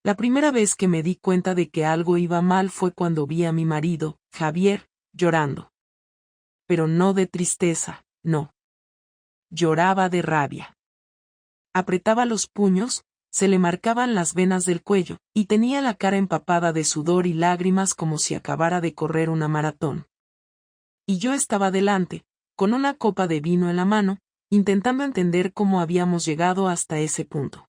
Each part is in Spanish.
La primera vez que me di cuenta de que algo iba mal fue cuando vi a mi marido, Javier, llorando. Pero no de tristeza, no. Lloraba de rabia. Apretaba los puños, se le marcaban las venas del cuello, y tenía la cara empapada de sudor y lágrimas como si acabara de correr una maratón. Y yo estaba delante, con una copa de vino en la mano, intentando entender cómo habíamos llegado hasta ese punto.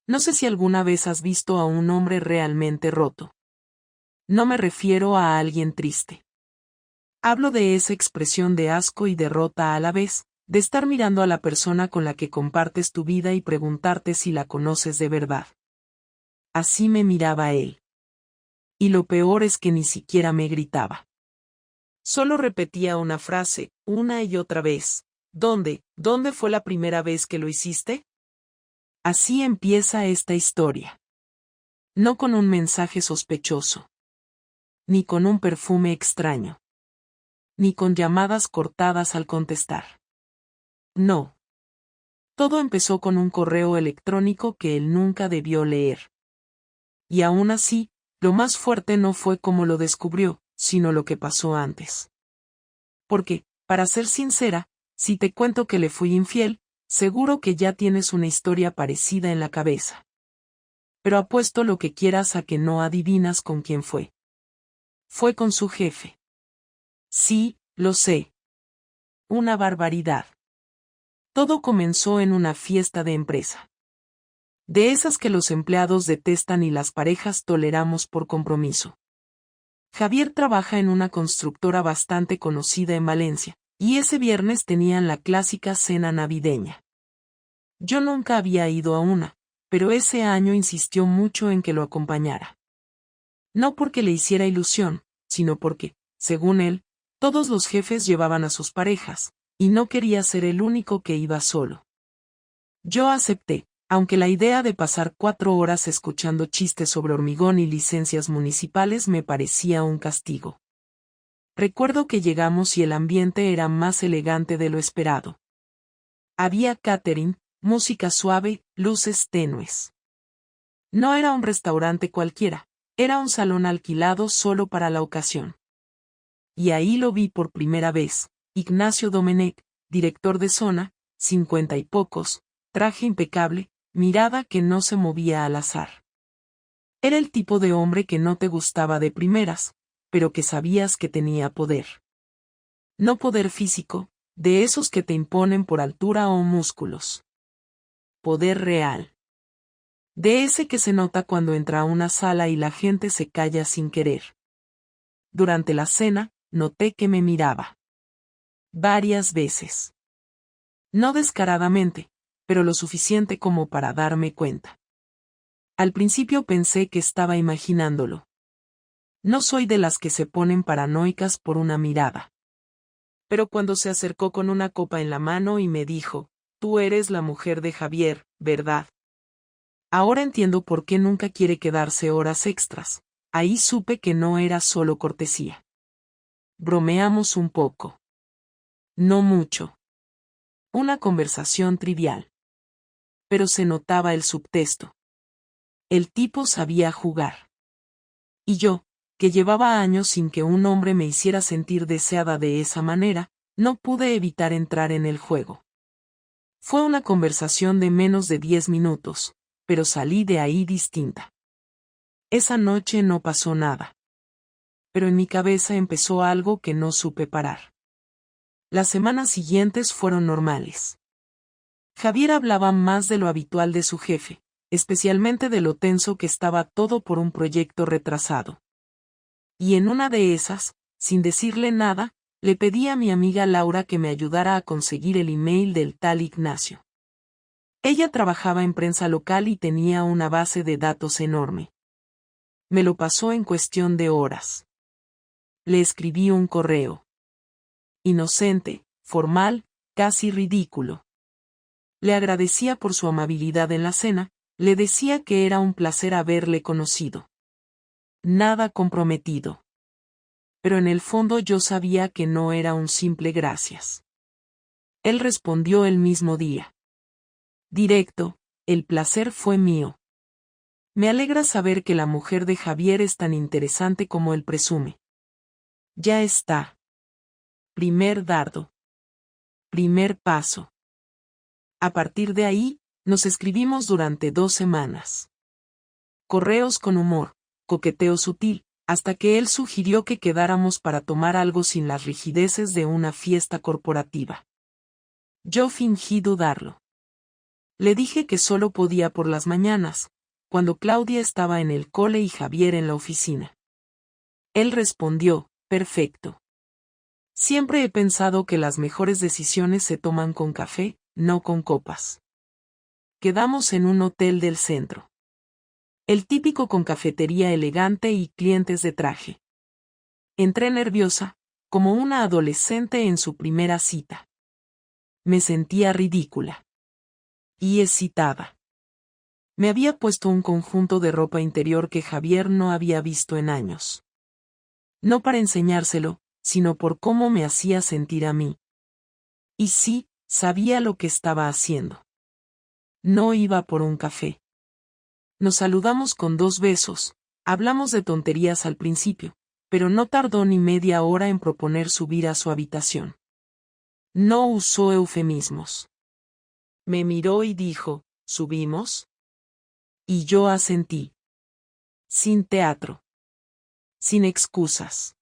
No sé si alguna vez has visto a un hombre realmente roto. No me refiero a alguien triste. Hablo de esa expresión de asco y derrota a la vez, de estar mirando a la persona con la que compartes tu vida y preguntarte si la conoces de verdad. Así me miraba él. Y lo peor es que ni siquiera me gritaba. Solo repetía una frase, una y otra vez. ¿Dónde fue la primera vez que lo hiciste? Así empieza esta historia. No con un mensaje sospechoso. Ni con un perfume extraño. Ni con llamadas cortadas al contestar. No. Todo empezó con un correo electrónico que él nunca debió leer. Y aún así, lo más fuerte no fue cómo lo descubrió, sino lo que pasó antes. Porque, para ser sincera, si te cuento que le fui infiel, seguro que ya tienes una historia parecida en la cabeza. Pero apuesto lo que quieras a que no adivinas con quién fue. Fue con su jefe. Sí, lo sé. Una barbaridad. Todo comenzó en una fiesta de empresa. De esas que los empleados detestan y las parejas toleramos por compromiso. Javier trabaja en una constructora bastante conocida en Valencia, y ese viernes tenían la clásica cena navideña. Yo nunca había ido a una, pero ese año insistió mucho en que lo acompañara. No porque le hiciera ilusión, sino porque, según él, todos los jefes llevaban a sus parejas, y no quería ser el único que iba solo. Yo acepté, aunque la idea de pasar 4 horas escuchando chistes sobre hormigón y licencias municipales me parecía un castigo. Recuerdo que llegamos y el ambiente era más elegante de lo esperado. Había catering, música suave, luces tenues. No era un restaurante cualquiera, era un salón alquilado solo para la ocasión. Y ahí lo vi por primera vez, Ignacio Domenech, director de zona, 50 y pocos, traje impecable, mirada que no se movía al azar. Era el tipo de hombre que no te gustaba de primeras, pero que sabías que tenía poder. No poder físico, de esos que te imponen por altura o músculos. Poder real. De ese que se nota cuando entra a una sala y la gente se calla sin querer. Durante la cena, noté que me miraba. Varias veces. No descaradamente, pero lo suficiente como para darme cuenta. Al principio pensé que estaba imaginándolo. No soy de las que se ponen paranoicas por una mirada. Pero cuando se acercó con una copa en la mano y me dijo, tú eres la mujer de Javier, ¿verdad? Ahora entiendo por qué nunca quiere quedarse horas extras. Ahí supe que no era solo cortesía. Bromeamos un poco. No mucho. Una conversación trivial. Pero se notaba el subtexto. El tipo sabía jugar. Y yo, que llevaba años sin que un hombre me hiciera sentir deseada de esa manera, no pude evitar entrar en el juego. Fue una conversación de menos de 10 minutos, pero salí de ahí distinta. Esa noche no pasó nada. Pero en mi cabeza empezó algo que no supe parar. Las semanas siguientes fueron normales. Javier hablaba más de lo habitual de su jefe, especialmente de lo tenso que estaba todo por un proyecto retrasado. Y en una de esas, sin decirle nada, le pedí a mi amiga Laura que me ayudara a conseguir el email del tal Ignacio. Ella trabajaba en prensa local y tenía una base de datos enorme. Me lo pasó en cuestión de horas. Le escribí un correo. Inocente, formal, casi ridículo. Le agradecía por su amabilidad en la cena, le decía que era un placer haberle conocido. Nada comprometido. Pero en el fondo yo sabía que no era un simple gracias. Él respondió el mismo día. Directo, el placer fue mío. Me alegra saber que la mujer de Javier es tan interesante como él presume. Ya está. Primer dardo. Primer paso. A partir de ahí, nos escribimos durante 2 semanas. Correos con humor, coqueteo sutil, hasta que él sugirió que quedáramos para tomar algo sin las rigideces de una fiesta corporativa. Yo fingí dudarlo. Le dije que solo podía por las mañanas, cuando Claudia estaba en el cole y Javier en la oficina. Él respondió, perfecto. Siempre he pensado que las mejores decisiones se toman con café, no con copas. Quedamos en un hotel del centro. El típico con cafetería elegante y clientes de traje. Entré nerviosa, como una adolescente en su primera cita. Me sentía ridícula. Y excitada. Me había puesto un conjunto de ropa interior que Javier no había visto en años. No para enseñárselo, sino por cómo me hacía sentir a mí. Y sí, sabía lo que estaba haciendo. No iba por un café. Nos saludamos con 2 besos, hablamos de tonterías al principio, pero no tardó ni media hora en proponer subir a su habitación. No usó eufemismos. Me miró y dijo, ¿subimos? Y yo asentí. Sin teatro. Sin excusas.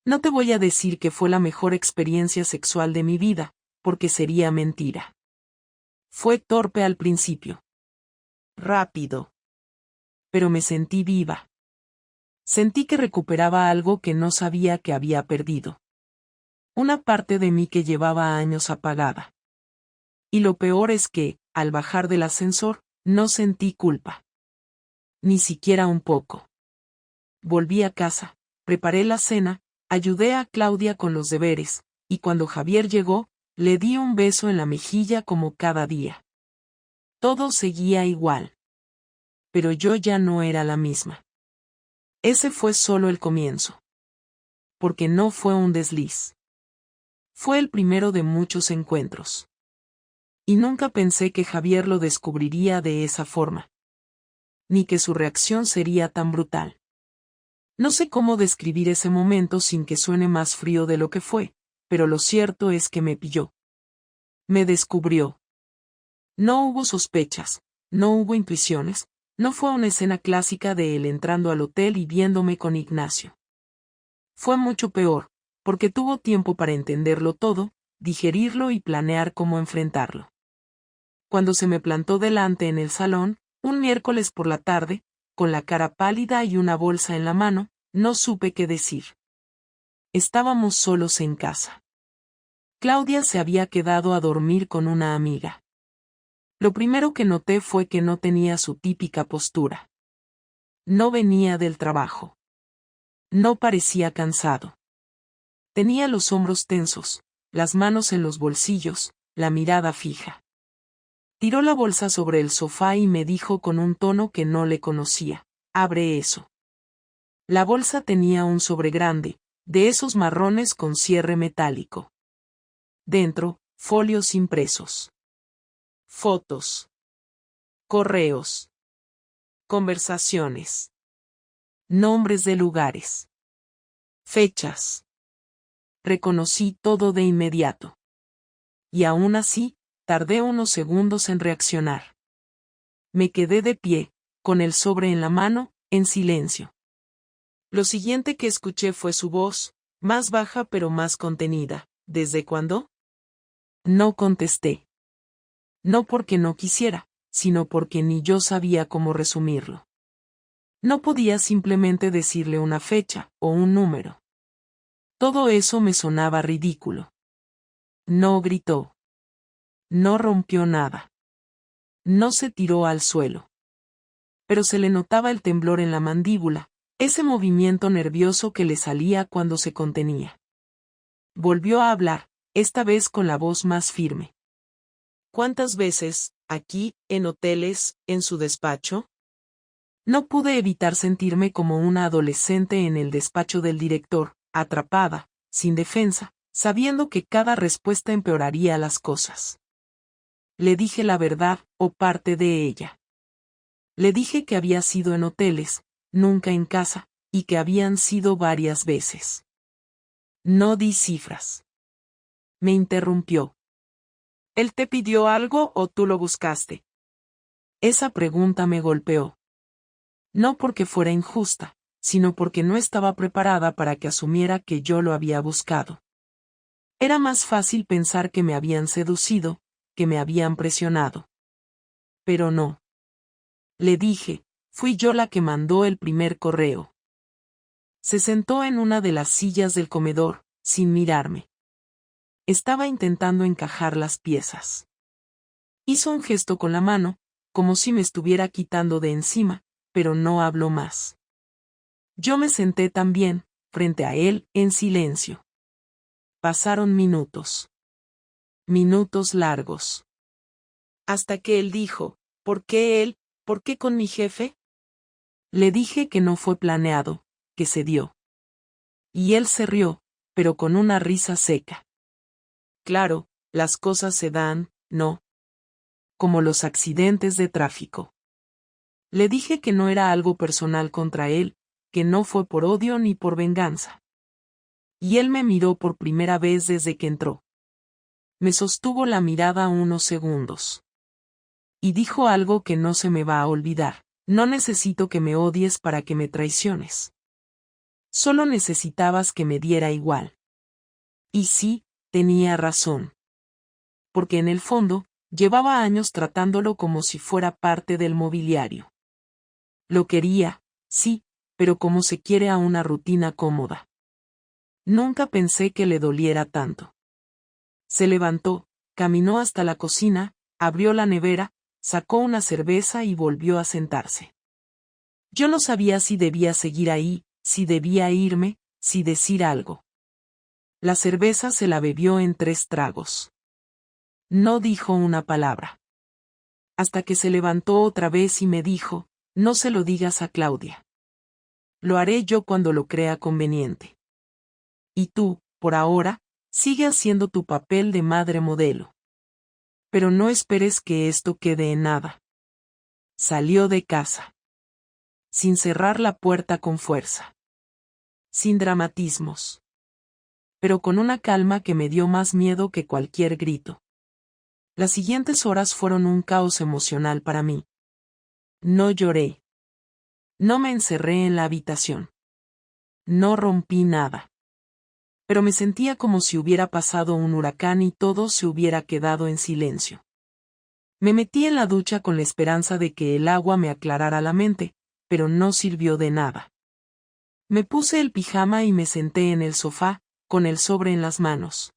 No te voy a decir que fue la mejor experiencia sexual de mi vida, porque sería mentira. Fue torpe al principio. Rápido. Pero me sentí viva. Sentí que recuperaba algo que no sabía que había perdido. Una parte de mí que llevaba años apagada. Y lo peor es que, al bajar del ascensor, no sentí culpa. Ni siquiera un poco. Volví a casa, preparé la cena, ayudé a Claudia con los deberes, y cuando Javier llegó, le di un beso en la mejilla como cada día. Todo seguía igual. Pero yo ya no era la misma. Ese fue solo el comienzo. Porque no fue un desliz. Fue el primero de muchos encuentros. Y nunca pensé que Javier lo descubriría de esa forma. Ni que su reacción sería tan brutal. No sé cómo describir ese momento sin que suene más frío de lo que fue, pero lo cierto es que me pilló. Me descubrió. No hubo sospechas, no hubo intuiciones, no fue una escena clásica de él entrando al hotel y viéndome con Ignacio. Fue mucho peor, porque tuvo tiempo para entenderlo todo, digerirlo y planear cómo enfrentarlo. Cuando se me plantó delante en el salón, un miércoles por la tarde, con la cara pálida y una bolsa en la mano, no supe qué decir. Estábamos solos en casa. Claudia se había quedado a dormir con una amiga. Lo primero que noté fue que no tenía su típica postura. No venía del trabajo. No parecía cansado. Tenía los hombros tensos, las manos en los bolsillos, la mirada fija. Tiró la bolsa sobre el sofá y me dijo con un tono que no le conocía, abre eso. La bolsa tenía un sobre grande, de esos marrones con cierre metálico. Dentro, folios impresos. Fotos. Correos. Conversaciones. Nombres de lugares. Fechas. Reconocí todo de inmediato. Y aún así, tardé unos segundos en reaccionar. Me quedé de pie, con el sobre en la mano, en silencio. Lo siguiente que escuché fue su voz, más baja pero más contenida. ¿Desde cuándo? No contesté. No porque no quisiera, sino porque ni yo sabía cómo resumirlo. No podía simplemente decirle una fecha, o un número. Todo eso me sonaba ridículo. No gritó. No rompió nada. No se tiró al suelo. Pero se le notaba el temblor en la mandíbula, ese movimiento nervioso que le salía cuando se contenía. Volvió a hablar, esta vez con la voz más firme. ¿Cuántas veces, aquí, en hoteles, en su despacho? No pude evitar sentirme como una adolescente en el despacho del director, atrapada, sin defensa, sabiendo que cada respuesta empeoraría las cosas. Le dije la verdad, o parte de ella. Le dije que había sido en hoteles, nunca en casa, y que habían sido varias veces. No di cifras. Me interrumpió. ¿Él te pidió algo o tú lo buscaste? Esa pregunta me golpeó. No porque fuera injusta, sino porque no estaba preparada para que asumiera que yo lo había buscado. Era más fácil pensar que me habían seducido, que me habían presionado. Pero no. Le dije, fui yo la que mandó el primer correo. Se sentó en una de las sillas del comedor, sin mirarme. Estaba intentando encajar las piezas. Hizo un gesto con la mano, como si me estuviera quitando de encima, pero no habló más. Yo me senté también, frente a él, en silencio. Pasaron minutos. Minutos largos. Hasta que él dijo, ¿por qué él? ¿Por qué con mi jefe? Le dije que no fue planeado, que se dio. Y él se rió, pero con una risa seca. Claro, las cosas se dan, ¿no? Como los accidentes de tráfico. Le dije que no era algo personal contra él, que no fue por odio ni por venganza. Y él me miró por primera vez desde que entró. Me sostuvo la mirada unos segundos. Y dijo algo que no se me va a olvidar. No necesito que me odies para que me traiciones. Solo necesitabas que me diera igual. Y sí, tenía razón. Porque en el fondo, llevaba años tratándolo como si fuera parte del mobiliario. Lo quería, sí, pero como se quiere a una rutina cómoda. Nunca pensé que le doliera tanto. Se levantó, caminó hasta la cocina, abrió la nevera, sacó una cerveza y volvió a sentarse. Yo no sabía si debía seguir ahí, si debía irme, si decir algo. La cerveza se la bebió en 3 tragos. No dijo una palabra. Hasta que se levantó otra vez y me dijo, no se lo digas a Claudia. Lo haré yo cuando lo crea conveniente. Y tú, por ahora, sigue haciendo tu papel de madre modelo. Pero no esperes que esto quede en nada. Salió de casa. Sin cerrar la puerta con fuerza. Sin dramatismos. Pero con una calma que me dio más miedo que cualquier grito. Las siguientes horas fueron un caos emocional para mí. No lloré. No me encerré en la habitación. No rompí nada. Pero me sentía como si hubiera pasado un huracán y todo se hubiera quedado en silencio. Me metí en la ducha con la esperanza de que el agua me aclarara la mente, pero no sirvió de nada. Me puse el pijama y me senté en el sofá, con el sobre en las manos.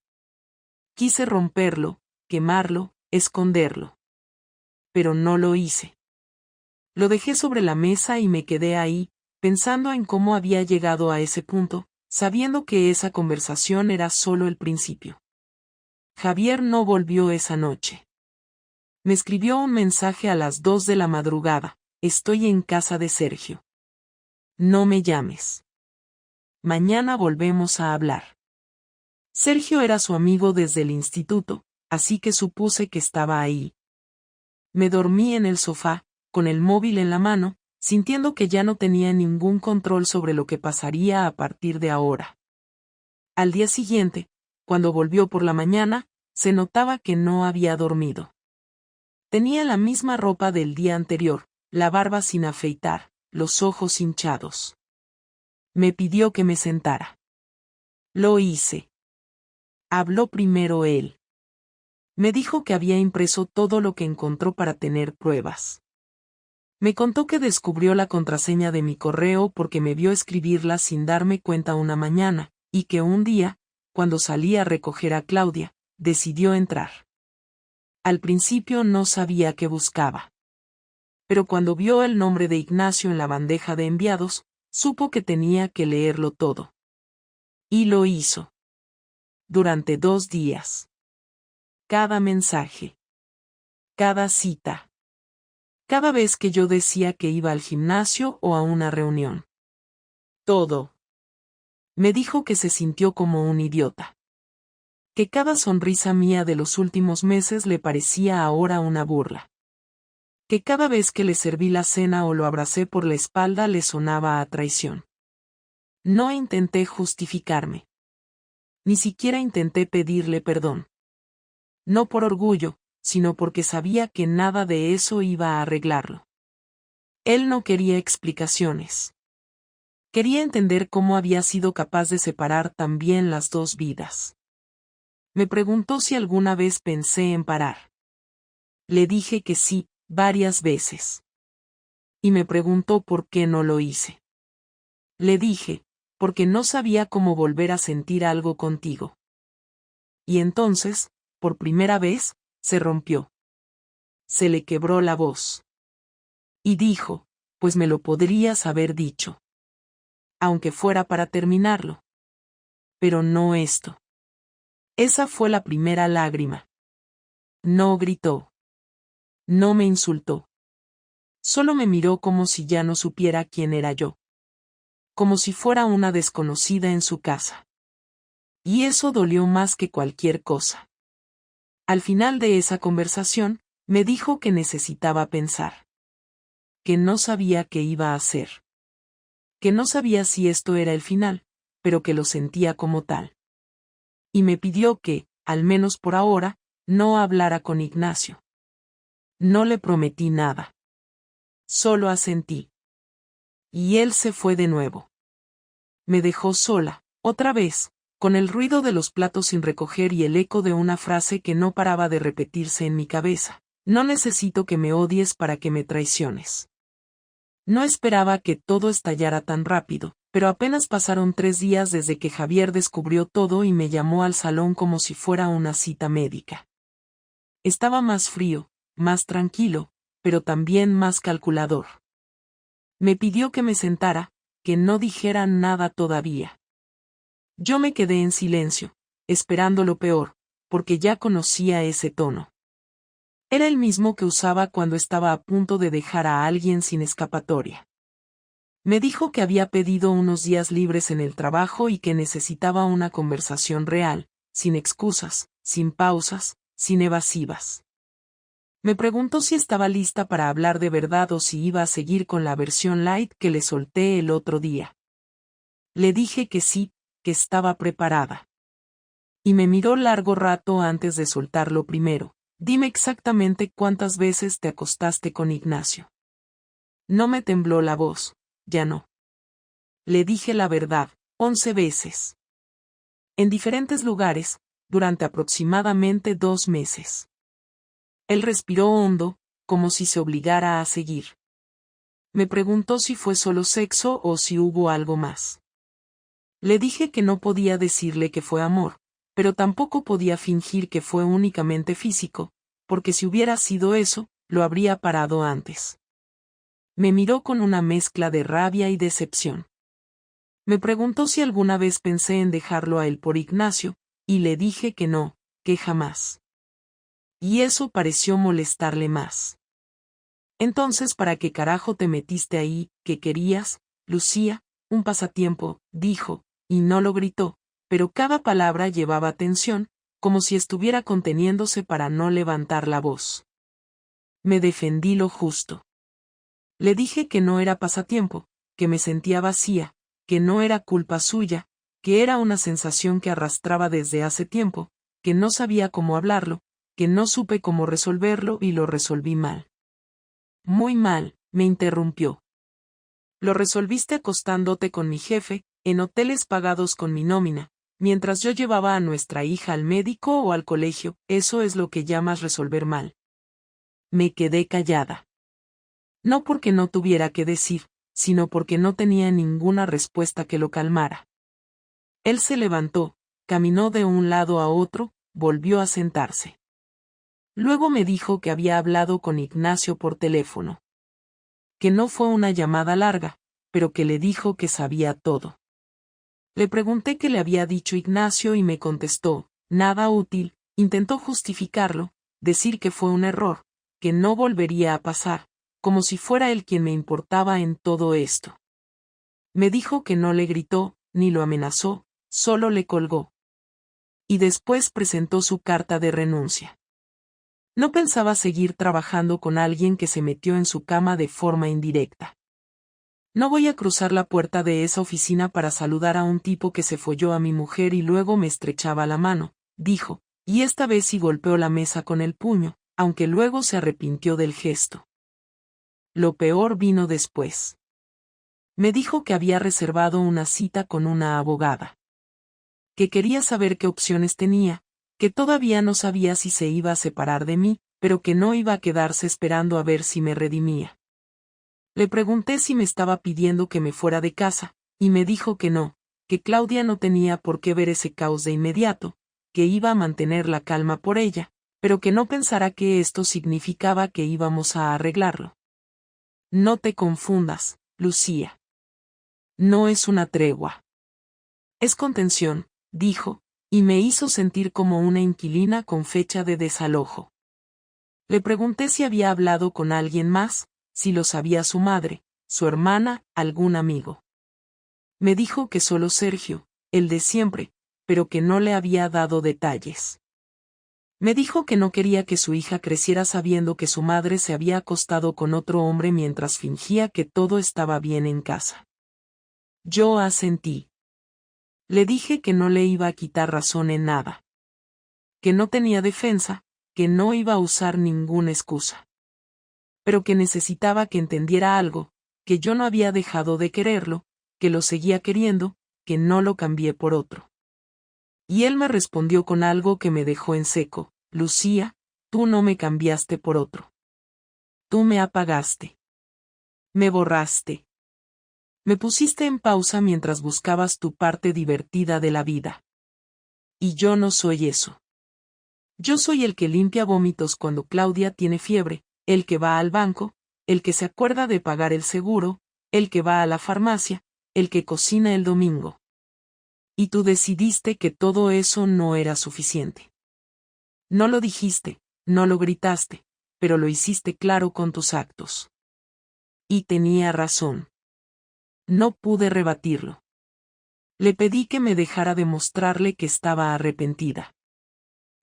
Quise romperlo, quemarlo, esconderlo. Pero no lo hice. Lo dejé sobre la mesa y me quedé ahí, pensando en cómo había llegado a ese punto, sabiendo que esa conversación era solo el principio. Javier no volvió esa noche. Me escribió un mensaje a las 2 de la madrugada, estoy en casa de Sergio. No me llames. Mañana volvemos a hablar. Sergio era su amigo desde el instituto, así que supuse que estaba ahí. Me dormí en el sofá, con el móvil en la mano, sintiendo que ya no tenía ningún control sobre lo que pasaría a partir de ahora. Al día siguiente, cuando volvió por la mañana, se notaba que no había dormido. Tenía la misma ropa del día anterior, la barba sin afeitar, los ojos hinchados. Me pidió que me sentara. Lo hice. Habló primero él. Me dijo que había impreso todo lo que encontró para tener pruebas. Me contó que descubrió la contraseña de mi correo porque me vio escribirla sin darme cuenta una mañana, y que un día, cuando salí a recoger a Claudia, decidió entrar. Al principio no sabía qué buscaba. Pero cuando vio el nombre de Ignacio en la bandeja de enviados, supo que tenía que leerlo todo. Y lo hizo. Durante 2 días. Cada mensaje. Cada cita. Cada vez que yo decía que iba al gimnasio o a una reunión. Todo. Me dijo que se sintió como un idiota. Que cada sonrisa mía de los últimos meses le parecía ahora una burla. que cada vez que le serví la cena o lo abracé por la espalda le sonaba a traición. No intenté justificarme. Ni siquiera intenté pedirle perdón. No por orgullo, sino porque sabía que nada de eso iba a arreglarlo. Él no quería explicaciones. Quería entender cómo había sido capaz de separar tan bien las dos vidas. Me preguntó si alguna vez pensé en parar. Le dije que sí, varias veces. Y me preguntó por qué no lo hice. Le dije, porque no sabía cómo volver a sentir algo contigo. Y entonces, por primera vez, se rompió. Se le quebró la voz. Y dijo, pues me lo podrías haber dicho. Aunque fuera para terminarlo. Pero no esto. Esa fue la primera lágrima. No gritó. No me insultó. Solo me miró como si ya no supiera quién era yo. Como si fuera una desconocida en su casa. Y eso dolió más que cualquier cosa. Al final de esa conversación, me dijo que necesitaba pensar. Que no sabía qué iba a hacer. Que no sabía si esto era el final, pero que lo sentía como tal. Y me pidió que, al menos por ahora, no hablara con Ignacio. No le prometí nada. Solo asentí. Y él se fue de nuevo. Me dejó sola, otra vez, con el ruido de los platos sin recoger y el eco de una frase que no paraba de repetirse en mi cabeza. No necesito que me odies para que me traiciones. No esperaba que todo estallara tan rápido, pero apenas pasaron 3 días desde que Javier descubrió todo y me llamó al salón como si fuera una cita médica. Estaba más frío, más tranquilo, pero también más calculador. Me pidió que me sentara, que no dijera nada todavía. Yo me quedé en silencio, esperando lo peor, porque ya conocía ese tono. Era el mismo que usaba cuando estaba a punto de dejar a alguien sin escapatoria. Me dijo que había pedido unos días libres en el trabajo y que necesitaba una conversación real, sin excusas, sin pausas, sin evasivas. Me preguntó si estaba lista para hablar de verdad o si iba a seguir con la versión light que le solté el otro día. Le dije que sí, que estaba preparada. Y me miró largo rato antes de soltarlo primero. Dime exactamente cuántas veces te acostaste con Ignacio. No me tembló la voz, ya no. Le dije la verdad, 11 veces. En diferentes lugares, durante aproximadamente 2 meses. Él respiró hondo, como si se obligara a seguir. Me preguntó si fue solo sexo o si hubo algo más. Le dije que no podía decirle que fue amor, pero tampoco podía fingir que fue únicamente físico, porque si hubiera sido eso, lo habría parado antes. Me miró con una mezcla de rabia y decepción. Me preguntó si alguna vez pensé en dejarlo a él por Ignacio, y le dije que no, que jamás. Y eso pareció molestarle más. Entonces, ¿para qué carajo te metiste ahí? ¿Qué querías, Lucía? Un pasatiempo, dijo, y no lo gritó, pero cada palabra llevaba tensión, como si estuviera conteniéndose para no levantar la voz. Me defendí lo justo. Le dije que no era pasatiempo, que me sentía vacía, que no era culpa suya, que era una sensación que arrastraba desde hace tiempo, que no sabía cómo hablarlo, que no supe cómo resolverlo y lo resolví mal. Muy mal, me interrumpió. Lo resolviste acostándote con mi jefe, en hoteles pagados con mi nómina, mientras yo llevaba a nuestra hija al médico o al colegio, eso es lo que llamas resolver mal. Me quedé callada. No porque no tuviera que decir, sino porque no tenía ninguna respuesta que lo calmara. Él se levantó, caminó de un lado a otro, volvió a sentarse. Luego me dijo que había hablado con Ignacio por teléfono. Que no fue una llamada larga, pero que le dijo que sabía todo. Le pregunté qué le había dicho Ignacio y me contestó, nada útil, intentó justificarlo, decir que fue un error, que no volvería a pasar, como si fuera él quien me importaba en todo esto. Me dijo que no le gritó, ni lo amenazó, solo le colgó. Y después presentó su carta de renuncia. No pensaba seguir trabajando con alguien que se metió en su cama de forma indirecta. No voy a cruzar la puerta de esa oficina para saludar a un tipo que se folló a mi mujer y luego me estrechaba la mano, dijo, y esta vez sí golpeó la mesa con el puño, aunque luego se arrepintió del gesto. Lo peor vino después. Me dijo que había reservado una cita con una abogada. Que quería saber qué opciones tenía, que todavía no sabía si se iba a separar de mí, pero que no iba a quedarse esperando a ver si me redimía. Le pregunté si me estaba pidiendo que me fuera de casa, y me dijo que no, que Claudia no tenía por qué ver ese caos de inmediato, que iba a mantener la calma por ella, pero que no pensara que esto significaba que íbamos a arreglarlo. No te confundas, Lucía. No es una tregua. Es contención, dijo, y me hizo sentir como una inquilina con fecha de desalojo. Le pregunté si había hablado con alguien más, si lo sabía su madre, su hermana, algún amigo. Me dijo que solo Sergio, el de siempre, pero que no le había dado detalles. Me dijo que no quería que su hija creciera sabiendo que su madre se había acostado con otro hombre mientras fingía que todo estaba bien en casa. Yo asentí. Le dije que no le iba a quitar razón en nada. Que no tenía defensa, que no iba a usar ninguna excusa. Pero que necesitaba que entendiera algo, que yo no había dejado de quererlo, que lo seguía queriendo, que no lo cambié por otro. Y él me respondió con algo que me dejó en seco: Lucía, tú no me cambiaste por otro. Tú me apagaste. Me borraste. Me pusiste en pausa mientras buscabas tu parte divertida de la vida. Y yo no soy eso. Yo soy el que limpia vómitos cuando Claudia tiene fiebre, el que va al banco, el que se acuerda de pagar el seguro, el que va a la farmacia, el que cocina el domingo. Y tú decidiste que todo eso no era suficiente. No lo dijiste, no lo gritaste, pero lo hiciste claro con tus actos. Y tenía razón. No pude rebatirlo. Le pedí que me dejara demostrarle que estaba arrepentida.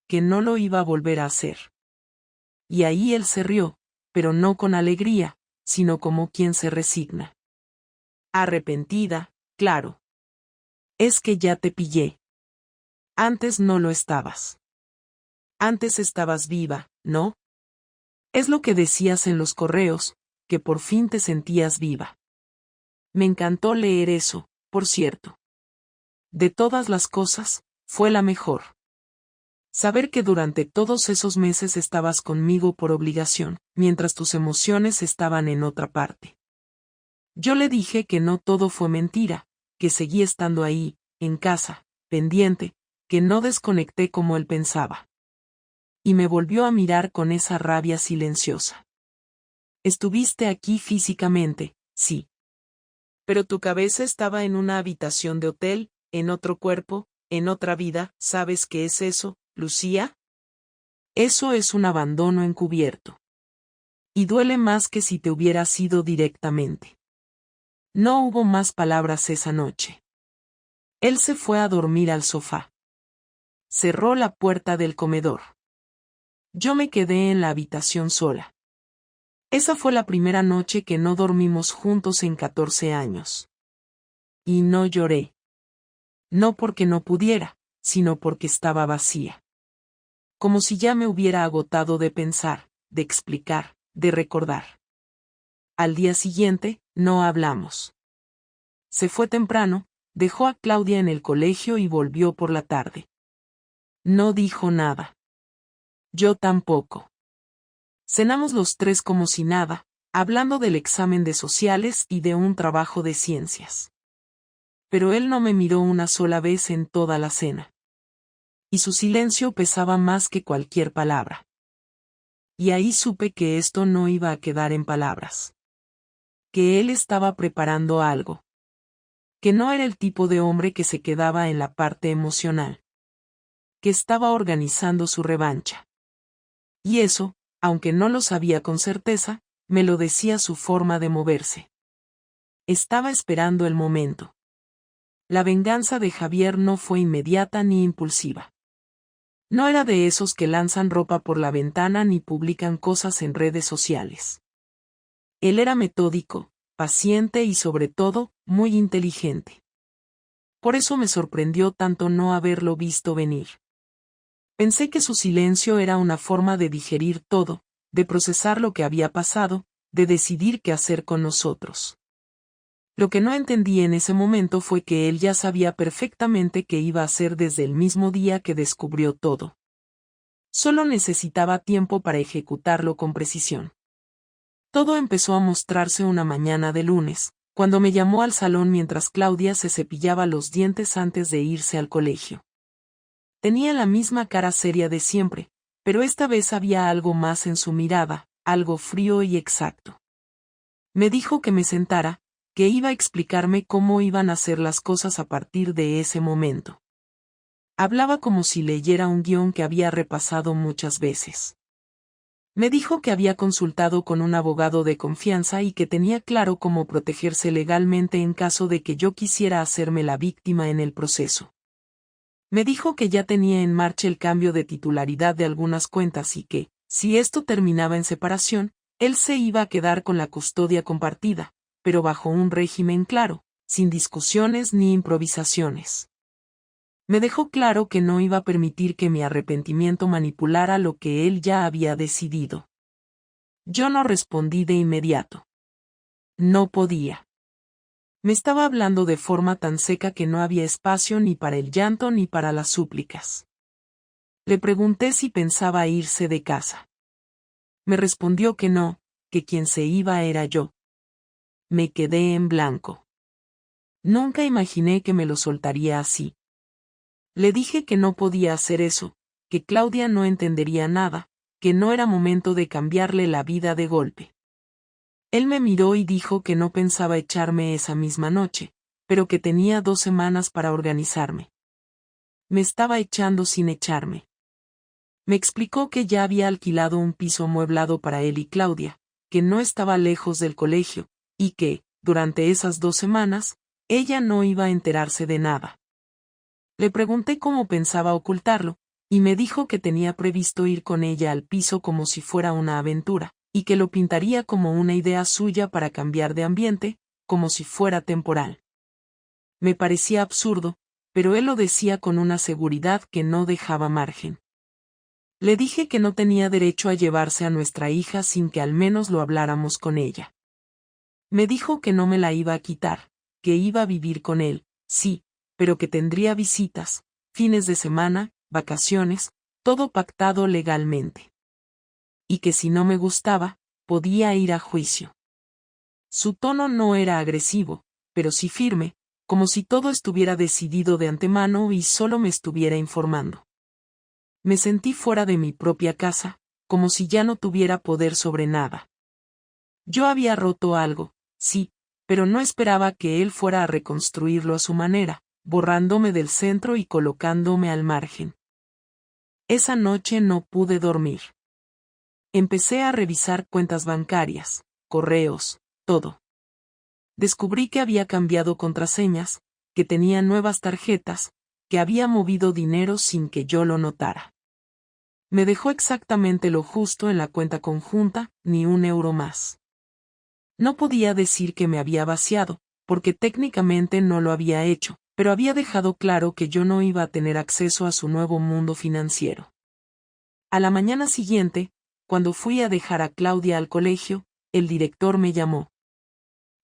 Que no lo iba a volver a hacer. Y ahí él se rió, pero no con alegría, sino como quien se resigna. Arrepentida, claro. Es que ya te pillé. Antes no lo estabas. Antes estabas viva, ¿no? Es lo que decías en los correos, que por fin te sentías viva. Me encantó leer eso, por cierto. De todas las cosas, fue la mejor. Saber que durante todos esos meses estabas conmigo por obligación, mientras tus emociones estaban en otra parte. Yo le dije que no todo fue mentira, que seguí estando ahí, en casa, pendiente, que no desconecté como él pensaba. Y me volvió a mirar con esa rabia silenciosa. Estuviste aquí físicamente, sí. Pero tu cabeza estaba en una habitación de hotel, en otro cuerpo, en otra vida. ¿Sabes qué es eso, Lucía? Eso es un abandono encubierto. Y duele más que si te hubieras ido directamente. No hubo más palabras esa noche. Él se fue a dormir al sofá. Cerró la puerta del comedor. Yo me quedé en la habitación sola. Esa fue la primera noche que no dormimos juntos en 14 años. Y no lloré. No porque no pudiera, sino porque estaba vacía. Como si ya me hubiera agotado de pensar, de explicar, de recordar. Al día siguiente, no hablamos. Se fue temprano, dejó a Claudia en el colegio y volvió por la tarde. No dijo nada. Yo tampoco. Cenamos los tres como si nada, hablando del examen de sociales y de un trabajo de ciencias. Pero él no me miró una sola vez en toda la cena. Y su silencio pesaba más que cualquier palabra. Y ahí supe que esto no iba a quedar en palabras. Que él estaba preparando algo. Que no era el tipo de hombre que se quedaba en la parte emocional. Que estaba organizando su revancha. Y eso, aunque no lo sabía con certeza, me lo decía su forma de moverse. Estaba esperando el momento. La venganza de Javier no fue inmediata ni impulsiva. No era de esos que lanzan ropa por la ventana ni publican cosas en redes sociales. Él era metódico, paciente y sobre todo, muy inteligente. Por eso me sorprendió tanto no haberlo visto venir. Pensé que su silencio era una forma de digerir todo, de procesar lo que había pasado, de decidir qué hacer con nosotros. Lo que no entendí en ese momento fue que él ya sabía perfectamente qué iba a hacer desde el mismo día que descubrió todo. Solo necesitaba tiempo para ejecutarlo con precisión. Todo empezó a mostrarse una mañana de lunes, cuando me llamó al salón mientras Claudia se cepillaba los dientes antes de irse al colegio. Tenía la misma cara seria de siempre, pero esta vez había algo más en su mirada, algo frío y exacto. Me dijo que me sentara, que iba a explicarme cómo iban a ser las cosas a partir de ese momento. Hablaba como si leyera un guión que había repasado muchas veces. Me dijo que había consultado con un abogado de confianza y que tenía claro cómo protegerse legalmente en caso de que yo quisiera hacerme la víctima en el proceso. Me dijo que ya tenía en marcha el cambio de titularidad de algunas cuentas y que, si esto terminaba en separación, él se iba a quedar con la custodia compartida, pero bajo un régimen claro, sin discusiones ni improvisaciones. Me dejó claro que no iba a permitir que mi arrepentimiento manipulara lo que él ya había decidido. Yo no respondí de inmediato. No podía. Me estaba hablando de forma tan seca que no había espacio ni para el llanto ni para las súplicas. Le pregunté si pensaba irse de casa. Me respondió que no, que quien se iba era yo. Me quedé en blanco. Nunca imaginé que me lo soltaría así. Le dije que no podía hacer eso, que Claudia no entendería nada, que no era momento de cambiarle la vida de golpe. Él me miró y dijo que no pensaba echarme esa misma noche, pero que tenía 2 semanas para organizarme. Me estaba echando sin echarme. Me explicó que ya había alquilado un piso amueblado para él y Claudia, que no estaba lejos del colegio, y que, durante esas 2 semanas, ella no iba a enterarse de nada. Le pregunté cómo pensaba ocultarlo, y me dijo que tenía previsto ir con ella al piso como si fuera una aventura, y que lo pintaría como una idea suya para cambiar de ambiente, como si fuera temporal. Me parecía absurdo, pero él lo decía con una seguridad que no dejaba margen. Le dije que no tenía derecho a llevarse a nuestra hija sin que al menos lo habláramos con ella. Me dijo que no me la iba a quitar, que iba a vivir con él, sí, pero que tendría visitas, fines de semana, vacaciones, todo pactado legalmente. Y que si no me gustaba, podía ir a juicio. Su tono no era agresivo, pero sí firme, como si todo estuviera decidido de antemano y solo me estuviera informando. Me sentí fuera de mi propia casa, como si ya no tuviera poder sobre nada. Yo había roto algo, sí, pero no esperaba que él fuera a reconstruirlo a su manera, borrándome del centro y colocándome al margen. Esa noche no pude dormir. Empecé a revisar cuentas bancarias, correos, todo. Descubrí que había cambiado contraseñas, que tenía nuevas tarjetas, que había movido dinero sin que yo lo notara. Me dejó exactamente lo justo en la cuenta conjunta, ni un euro más. No podía decir que me había vaciado, porque técnicamente no lo había hecho, pero había dejado claro que yo no iba a tener acceso a su nuevo mundo financiero. A la mañana siguiente, cuando fui a dejar a Claudia al colegio, el director me llamó.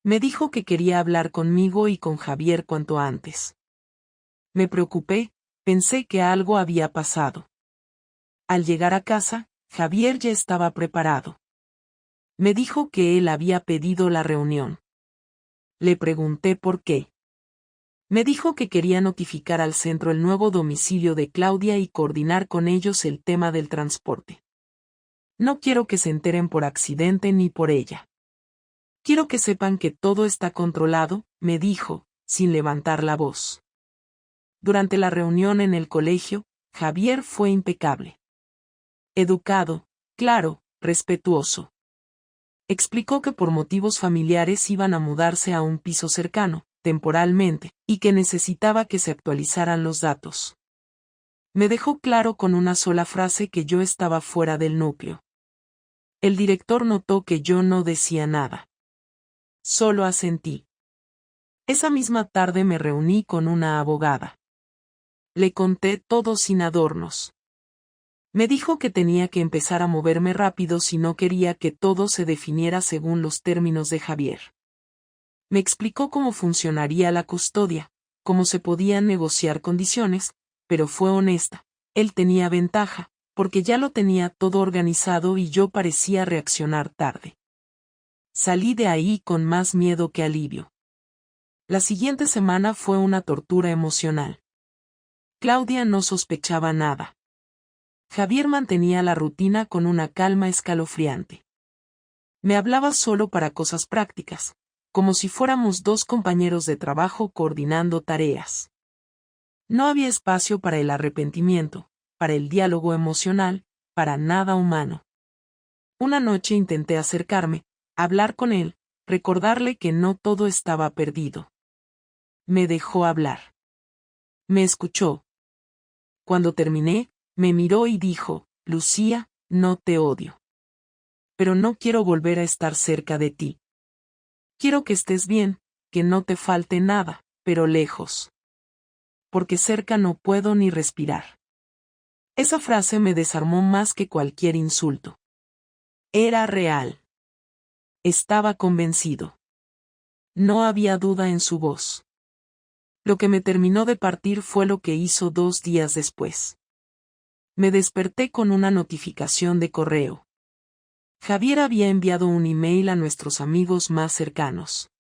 Me dijo que quería hablar conmigo y con Javier cuanto antes. Me preocupé, pensé que algo había pasado. Al llegar a casa, Javier ya estaba preparado. Me dijo que él había pedido la reunión. Le pregunté por qué. Me dijo que quería notificar al centro el nuevo domicilio de Claudia y coordinar con ellos el tema del transporte. No quiero que se enteren por accidente ni por ella. Quiero que sepan que todo está controlado, me dijo, sin levantar la voz. Durante la reunión en el colegio, Javier fue impecable. Educado, claro, respetuoso. Explicó que por motivos familiares iban a mudarse a un piso cercano, temporalmente, y que necesitaba que se actualizaran los datos. Me dejó claro con una sola frase que yo estaba fuera del núcleo. El director notó que yo no decía nada. Solo asentí. Esa misma tarde me reuní con una abogada. Le conté todo sin adornos. Me dijo que tenía que empezar a moverme rápido si no quería que todo se definiera según los términos de Javier. Me explicó cómo funcionaría la custodia, cómo se podían negociar condiciones, pero fue honesta. Él tenía ventaja, porque ya lo tenía todo organizado y yo parecía reaccionar tarde. Salí de ahí con más miedo que alivio. La siguiente semana fue una tortura emocional. Claudia no sospechaba nada. Javier mantenía la rutina con una calma escalofriante. Me hablaba solo para cosas prácticas, como si fuéramos dos compañeros de trabajo coordinando tareas. No había espacio para el arrepentimiento, para el diálogo emocional, para nada humano. Una noche intenté acercarme, hablar con él, recordarle que no todo estaba perdido. Me dejó hablar. Me escuchó. Cuando terminé, me miró y dijo, Lucía, no te odio. Pero no quiero volver a estar cerca de ti. Quiero que estés bien, que no te falte nada, pero lejos. Porque cerca no puedo ni respirar. Esa frase me desarmó más que cualquier insulto. Era real. Estaba convencido. No había duda en su voz. Lo que me terminó de partir fue lo que hizo 2 días después. Me desperté con una notificación de correo. Javier había enviado un email a nuestros amigos más cercanos.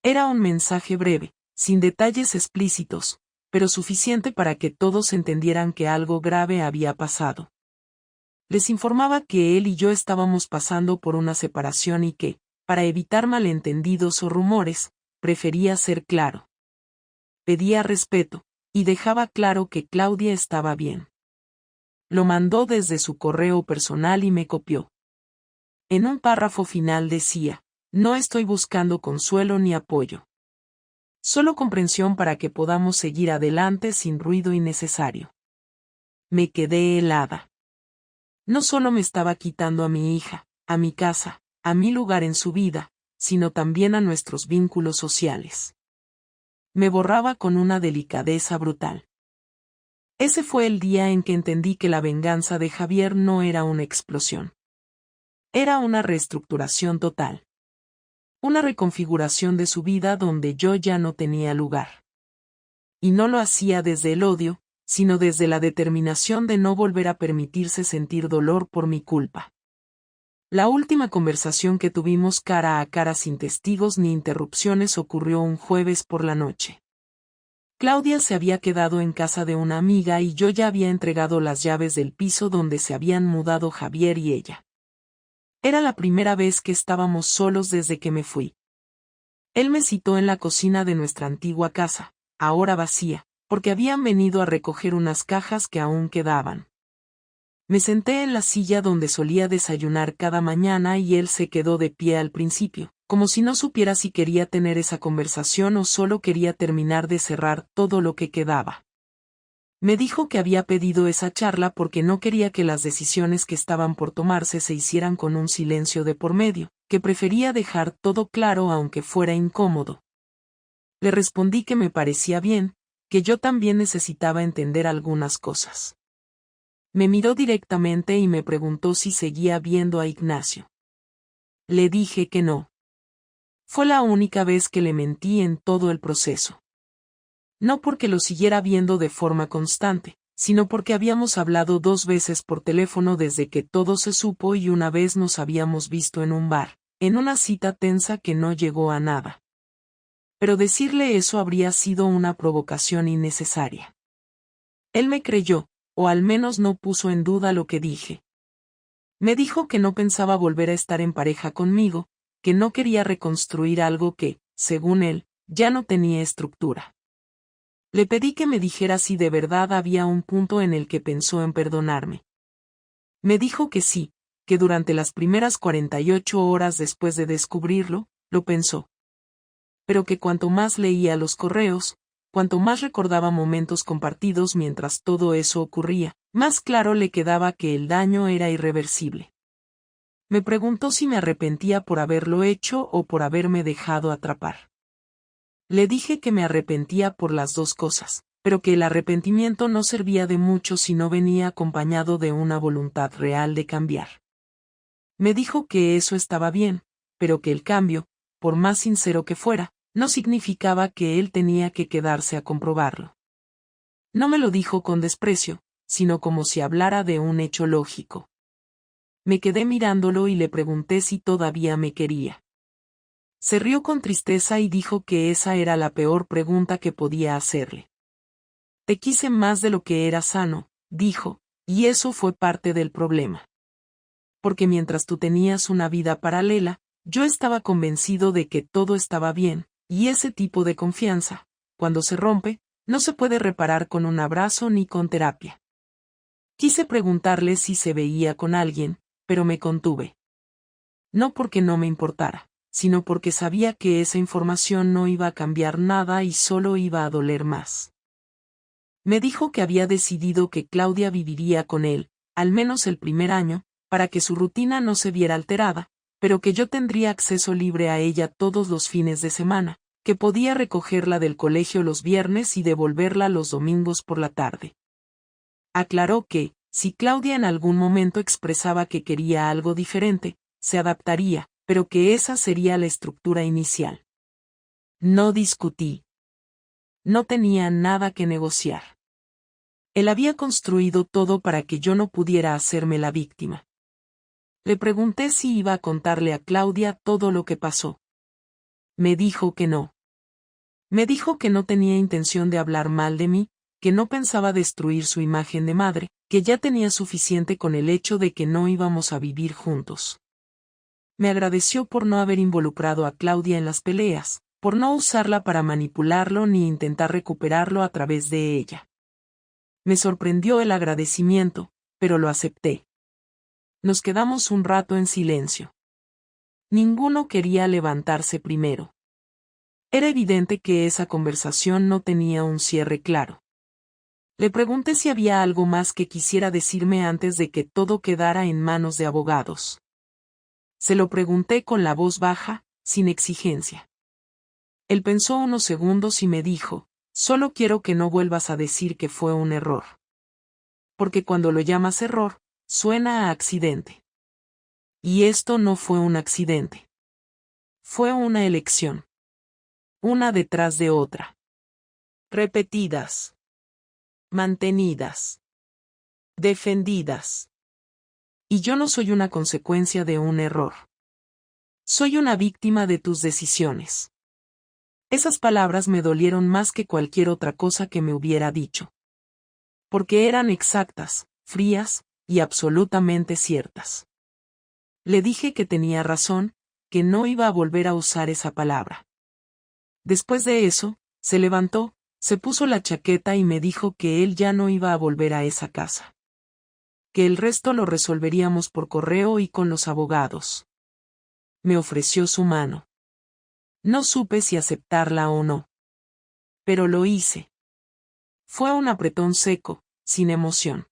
Era un mensaje breve, sin detalles explícitos, pero suficiente para que todos entendieran que algo grave había pasado. Les informaba que él y yo estábamos pasando por una separación y que, para evitar malentendidos o rumores, prefería ser claro. Pedía respeto, y dejaba claro que Claudia estaba bien. Lo mandó desde su correo personal y me copió. En un párrafo final decía, no estoy buscando consuelo ni apoyo. Solo comprensión para que podamos seguir adelante sin ruido innecesario. Me quedé helada. No solo me estaba quitando a mi hija, a mi casa, a mi lugar en su vida, sino también a nuestros vínculos sociales. Me borraba con una delicadeza brutal. Ese fue el día en que entendí que la venganza de Javier no era una explosión. Era una reestructuración total. Una reconfiguración de su vida donde yo ya no tenía lugar. Y no lo hacía desde el odio, sino desde la determinación de no volver a permitirse sentir dolor por mi culpa. La última conversación que tuvimos cara a cara sin testigos ni interrupciones ocurrió un jueves por la noche. Claudia se había quedado en casa de una amiga y yo ya había entregado las llaves del piso donde se habían mudado Javier y ella. Era la primera vez que estábamos solos desde que me fui. Él me citó en la cocina de nuestra antigua casa, ahora vacía, porque habían venido a recoger unas cajas que aún quedaban. Me senté en la silla donde solía desayunar cada mañana y él se quedó de pie al principio, como si no supiera si quería tener esa conversación o solo quería terminar de cerrar todo lo que quedaba. Me dijo que había pedido esa charla porque no quería que las decisiones que estaban por tomarse se hicieran con un silencio de por medio, que prefería dejar todo claro aunque fuera incómodo. Le respondí que me parecía bien, que yo también necesitaba entender algunas cosas. Me miró directamente y me preguntó si seguía viendo a Ignacio. Le dije que no. Fue la única vez que le mentí en todo el proceso. No porque lo siguiera viendo de forma constante, sino porque habíamos hablado 2 veces por teléfono desde que todo se supo y una vez nos habíamos visto en un bar, en una cita tensa que no llegó a nada. Pero decirle eso habría sido una provocación innecesaria. Él me creyó, o al menos no puso en duda lo que dije. Me dijo que no pensaba volver a estar en pareja conmigo, que no quería reconstruir algo que, según él, ya no tenía estructura. Le pedí que me dijera si de verdad había un punto en el que pensó en perdonarme. Me dijo que sí, que durante las primeras 48 horas después de descubrirlo, lo pensó. Pero que cuanto más leía los correos, cuanto más recordaba momentos compartidos mientras todo eso ocurría, más claro le quedaba que el daño era irreversible. Me preguntó si me arrepentía por haberlo hecho o por haberme dejado atrapar. Le dije que me arrepentía por las dos cosas, pero que el arrepentimiento no servía de mucho si no venía acompañado de una voluntad real de cambiar. Me dijo que eso estaba bien, pero que el cambio, por más sincero que fuera, no significaba que él tenía que quedarse a comprobarlo. No me lo dijo con desprecio, sino como si hablara de un hecho lógico. Me quedé mirándolo y le pregunté si todavía me quería. Se rió con tristeza y dijo que esa era la peor pregunta que podía hacerle. Te quise más de lo que era sano, dijo, y eso fue parte del problema. Porque mientras tú tenías una vida paralela, yo estaba convencido de que todo estaba bien, y ese tipo de confianza, cuando se rompe, no se puede reparar con un abrazo ni con terapia. Quise preguntarle si se veía con alguien, pero me contuve. No porque no me importara, sino porque sabía que esa información no iba a cambiar nada y solo iba a doler más. Me dijo que había decidido que Claudia viviría con él, al menos el primer año, para que su rutina no se viera alterada, pero que yo tendría acceso libre a ella todos los fines de semana, que podía recogerla del colegio los viernes y devolverla los domingos por la tarde. Aclaró que, si Claudia en algún momento expresaba que quería algo diferente, se adaptaría, pero que esa sería la estructura inicial. No discutí. No tenía nada que negociar. Él había construido todo para que yo no pudiera hacerme la víctima. Le pregunté si iba a contarle a Claudia todo lo que pasó. Me dijo que no. Me dijo que no tenía intención de hablar mal de mí, que no pensaba destruir su imagen de madre, que ya tenía suficiente con el hecho de que no íbamos a vivir juntos. Me agradeció por no haber involucrado a Claudia en las peleas, por no usarla para manipularlo ni intentar recuperarlo a través de ella. Me sorprendió el agradecimiento, pero lo acepté. Nos quedamos un rato en silencio. Ninguno quería levantarse primero. Era evidente que esa conversación no tenía un cierre claro. Le pregunté si había algo más que quisiera decirme antes de que todo quedara en manos de abogados. Se lo pregunté con la voz baja, sin exigencia. Él pensó unos segundos y me dijo, solo quiero que no vuelvas a decir que fue un error. Porque cuando lo llamas error, suena a accidente. Y esto no fue un accidente. Fue una elección. Una detrás de otra. Repetidas. Mantenidas. Defendidas. Y yo no soy una consecuencia de un error. Soy una víctima de tus decisiones. Esas palabras me dolieron más que cualquier otra cosa que me hubiera dicho. Porque eran exactas, frías, y absolutamente ciertas. Le dije que tenía razón, que no iba a volver a usar esa palabra. Después de eso, se levantó, se puso la chaqueta y me dijo que él ya no iba a volver a esa casa. Que el resto lo resolveríamos por correo y con los abogados. Me ofreció su mano. No supe si aceptarla o no. Pero lo hice. Fue un apretón seco, sin emoción.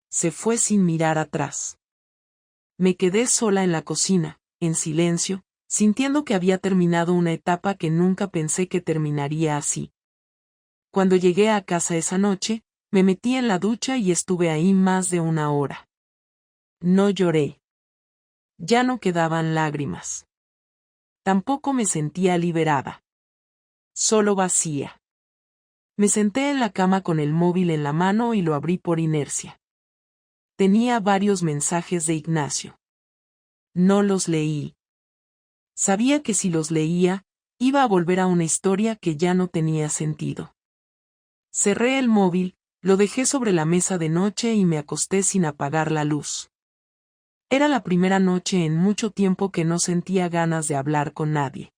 Se fue sin mirar atrás. Me quedé sola en la cocina, en silencio, sintiendo que había terminado una etapa que nunca pensé que terminaría así. Cuando llegué a casa esa noche, me metí en la ducha y estuve ahí más de una hora. No lloré. Ya no quedaban lágrimas. Tampoco me sentía liberada. Solo vacía. Me senté en la cama con el móvil en la mano y lo abrí por inercia. Tenía varios mensajes de Ignacio. No los leí. Sabía que si los leía, iba a volver a una historia que ya no tenía sentido. Cerré el móvil, lo dejé sobre la mesa de noche y me acosté sin apagar la luz. Era la primera noche en mucho tiempo que no sentía ganas de hablar con nadie.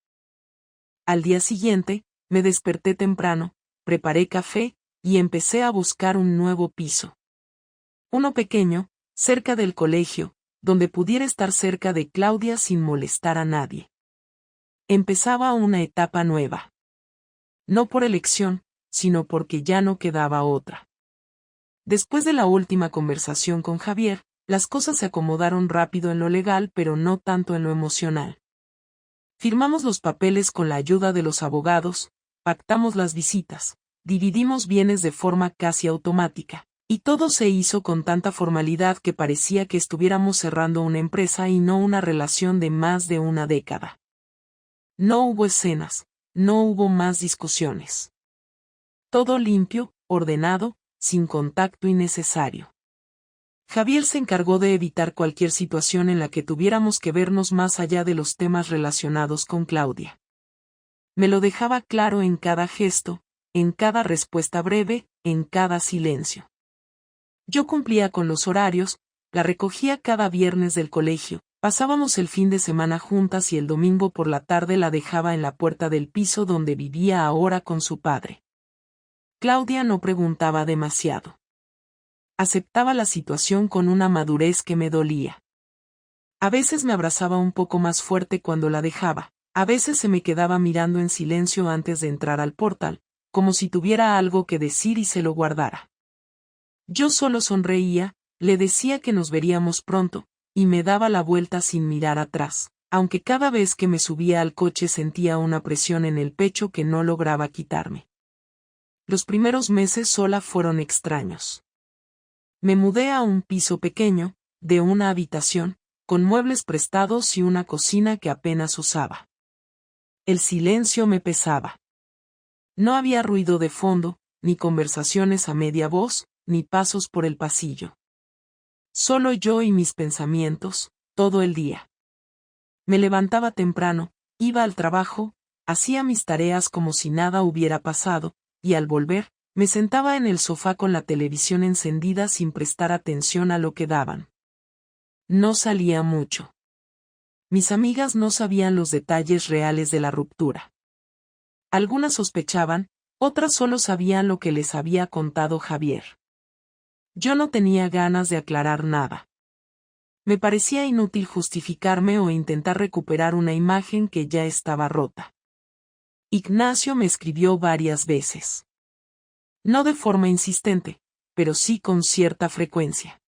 Al día siguiente, me desperté temprano, preparé café, y empecé a buscar un nuevo piso. Uno pequeño, cerca del colegio, donde pudiera estar cerca de Claudia sin molestar a nadie. Empezaba una etapa nueva. No por elección, sino porque ya no quedaba otra. Después de la última conversación con Javier, las cosas se acomodaron rápido en lo legal pero no tanto en lo emocional. Firmamos los papeles con la ayuda de los abogados, pactamos las visitas, dividimos bienes de forma casi automática, y todo se hizo con tanta formalidad que parecía que estuviéramos cerrando una empresa y no una relación de más de una década. No hubo escenas, no hubo más discusiones. Todo limpio, ordenado, sin contacto innecesario. Javier se encargó de evitar cualquier situación en la que tuviéramos que vernos más allá de los temas relacionados con Claudia. Me lo dejaba claro en cada gesto, en cada respuesta breve, en cada silencio. Yo cumplía con los horarios, la recogía cada viernes del colegio, pasábamos el fin de semana juntas y el domingo por la tarde la dejaba en la puerta del piso donde vivía ahora con su padre. Claudia no preguntaba demasiado. Aceptaba la situación con una madurez que me dolía. A veces me abrazaba un poco más fuerte cuando la dejaba, a veces se me quedaba mirando en silencio antes de entrar al portal, como si tuviera algo que decir y se lo guardara. Yo solo sonreía, le decía que nos veríamos pronto, y me daba la vuelta sin mirar atrás, aunque cada vez que me subía al coche sentía una presión en el pecho que no lograba quitarme. Los primeros meses sola fueron extraños. Me mudé a un piso pequeño, de una habitación, con muebles prestados y una cocina que apenas usaba. El silencio me pesaba. No había ruido de fondo, ni conversaciones a media voz, ni pasos por el pasillo. Solo yo y mis pensamientos, todo el día. Me levantaba temprano, iba al trabajo, hacía mis tareas como si nada hubiera pasado, y al volver, me sentaba en el sofá con la televisión encendida sin prestar atención a lo que daban. No salía mucho. Mis amigas no sabían los detalles reales de la ruptura. Algunas sospechaban, otras solo sabían lo que les había contado Javier. Yo no tenía ganas de aclarar nada. Me parecía inútil justificarme o intentar recuperar una imagen que ya estaba rota. Ignacio me escribió varias veces. No de forma insistente, pero sí con cierta frecuencia.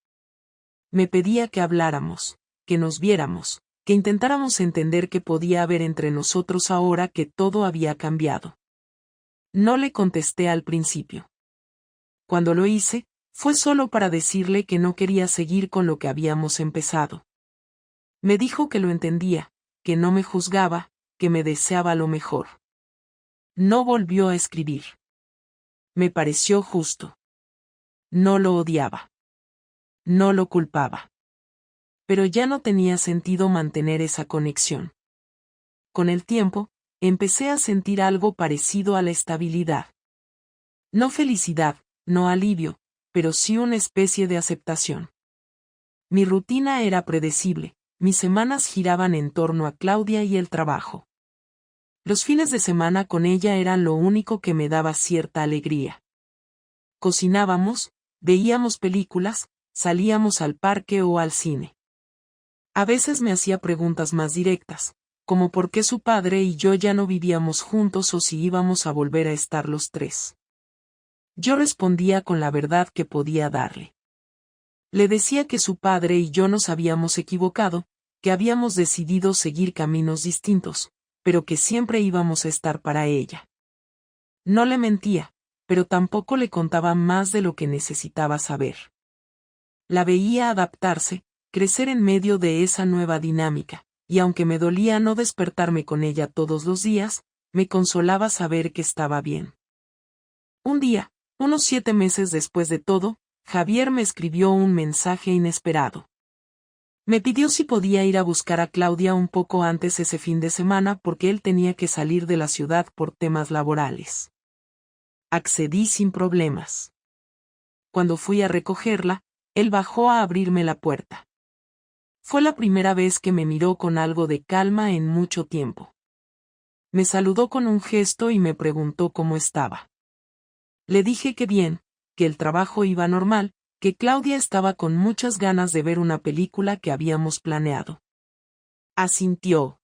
Me pedía que habláramos, que nos viéramos, que intentáramos entender qué podía haber entre nosotros ahora que todo había cambiado. No le contesté al principio. Cuando lo hice, fue solo para decirle que no quería seguir con lo que habíamos empezado. Me dijo que lo entendía, que no me juzgaba, que me deseaba lo mejor. No volvió a escribir. Me pareció justo. No lo odiaba. No lo culpaba. Pero ya no tenía sentido mantener esa conexión. Con el tiempo, empecé a sentir algo parecido a la estabilidad. No felicidad, no alivio, pero sí una especie de aceptación. Mi rutina era predecible, mis semanas giraban en torno a Claudia y el trabajo. Los fines de semana con ella eran lo único que me daba cierta alegría. Cocinábamos, veíamos películas, salíamos al parque o al cine. A veces me hacía preguntas más directas, como por qué su padre y yo ya no vivíamos juntos o si íbamos a volver a estar los tres. Yo respondía con la verdad que podía darle. Le decía que su padre y yo nos habíamos equivocado, que habíamos decidido seguir caminos distintos, pero que siempre íbamos a estar para ella. No le mentía, pero tampoco le contaba más de lo que necesitaba saber. La veía adaptarse, crecer en medio de esa nueva dinámica, y aunque me dolía no despertarme con ella todos los días, me consolaba saber que estaba bien. Un día, unos 7 meses después de todo, Javier me escribió un mensaje inesperado. Me pidió si podía ir a buscar a Claudia un poco antes ese fin de semana porque él tenía que salir de la ciudad por temas laborales. Accedí sin problemas. Cuando fui a recogerla, él bajó a abrirme la puerta. Fue la primera vez que me miró con algo de calma en mucho tiempo. Me saludó con un gesto y me preguntó cómo estaba. Le dije que bien, que el trabajo iba normal, que Claudia estaba con muchas ganas de ver una película que habíamos planeado. Asintió.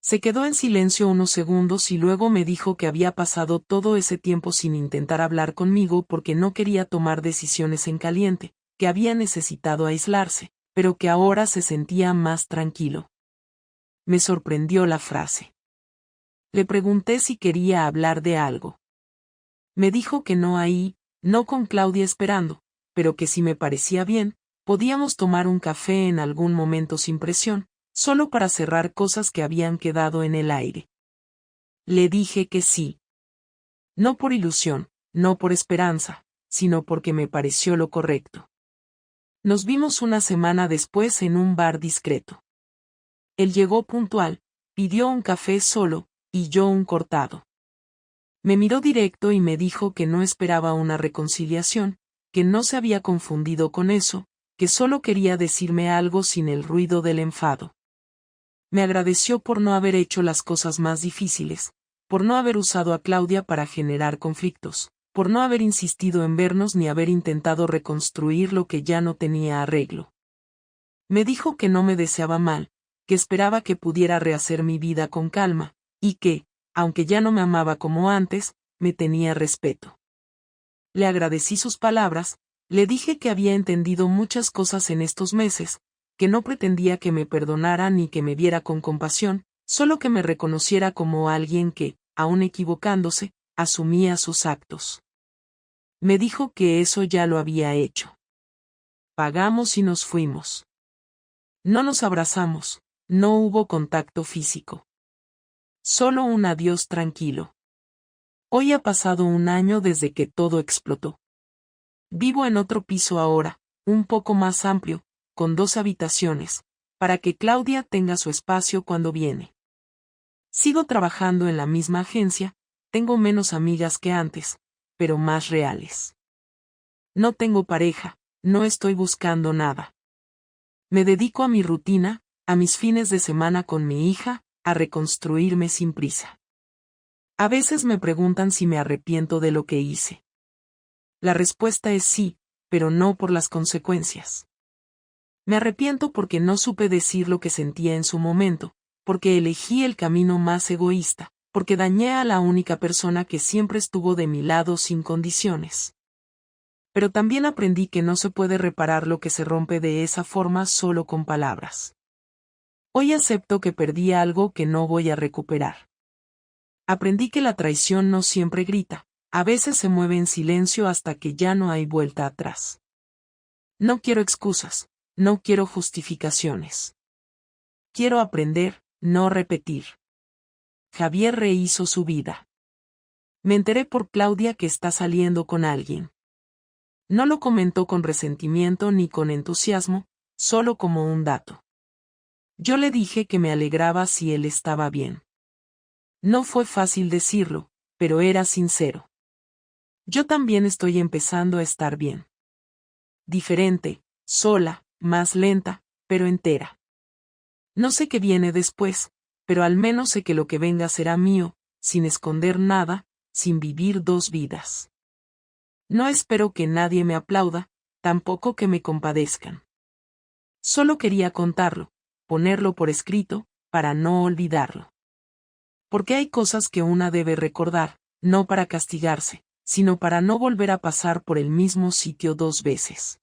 Se quedó en silencio unos segundos y luego me dijo que había pasado todo ese tiempo sin intentar hablar conmigo porque no quería tomar decisiones en caliente, que había necesitado aislarse, pero que ahora se sentía más tranquilo. Me sorprendió la frase. Le pregunté si quería hablar de algo. Me dijo que no ahí, no con Claudia esperando, pero que si me parecía bien, podíamos tomar un café en algún momento sin presión, solo para cerrar cosas que habían quedado en el aire. Le dije que sí. No por ilusión, no por esperanza, sino porque me pareció lo correcto. Nos vimos una semana después en un bar discreto. Él llegó puntual, pidió un café solo, y yo un cortado. Me miró directo y me dijo que no esperaba una reconciliación, que no se había confundido con eso, que solo quería decirme algo sin el ruido del enfado. Me agradeció por no haber hecho las cosas más difíciles, por no haber usado a Claudia para generar conflictos, por no haber insistido en vernos ni haber intentado reconstruir lo que ya no tenía arreglo. Me dijo que no me deseaba mal, que esperaba que pudiera rehacer mi vida con calma, y que, aunque ya no me amaba como antes, me tenía respeto. Le agradecí sus palabras, le dije que había entendido muchas cosas en estos meses, que no pretendía que me perdonara ni que me viera con compasión, solo que me reconociera como alguien que, aun equivocándose, asumía sus actos. Me dijo que eso ya lo había hecho. Pagamos y nos fuimos. No nos abrazamos, no hubo contacto físico. Solo un adiós tranquilo. Hoy ha pasado un año desde que todo explotó. Vivo en otro piso ahora, un poco más amplio, con 2 habitaciones, para que Claudia tenga su espacio cuando viene. Sigo trabajando en la misma agencia, tengo menos amigas que antes, pero más reales. No tengo pareja, no estoy buscando nada. Me dedico a mi rutina, a mis fines de semana con mi hija, a reconstruirme sin prisa. A veces me preguntan si me arrepiento de lo que hice. La respuesta es sí, pero no por las consecuencias. Me arrepiento porque no supe decir lo que sentía en su momento, porque elegí el camino más egoísta, porque dañé a la única persona que siempre estuvo de mi lado sin condiciones. Pero también aprendí que no se puede reparar lo que se rompe de esa forma solo con palabras. Hoy acepto que perdí algo que no voy a recuperar. Aprendí que la traición no siempre grita, a veces se mueve en silencio hasta que ya no hay vuelta atrás. No quiero excusas, no quiero justificaciones. Quiero aprender, no repetir. Javier rehizo su vida. Me enteré por Claudia que está saliendo con alguien. No lo comentó con resentimiento ni con entusiasmo, solo como un dato. Yo le dije que me alegraba si él estaba bien. No fue fácil decirlo, pero era sincero. Yo también estoy empezando a estar bien. Diferente, sola, más lenta, pero entera. No sé qué viene después, pero al menos sé que lo que venga será mío, sin esconder nada, sin vivir 2 vidas. No espero que nadie me aplauda, tampoco que me compadezcan. Solo quería contarlo, ponerlo por escrito, para no olvidarlo. Porque hay cosas que una debe recordar, no para castigarse, sino para no volver a pasar por el mismo sitio 2 veces.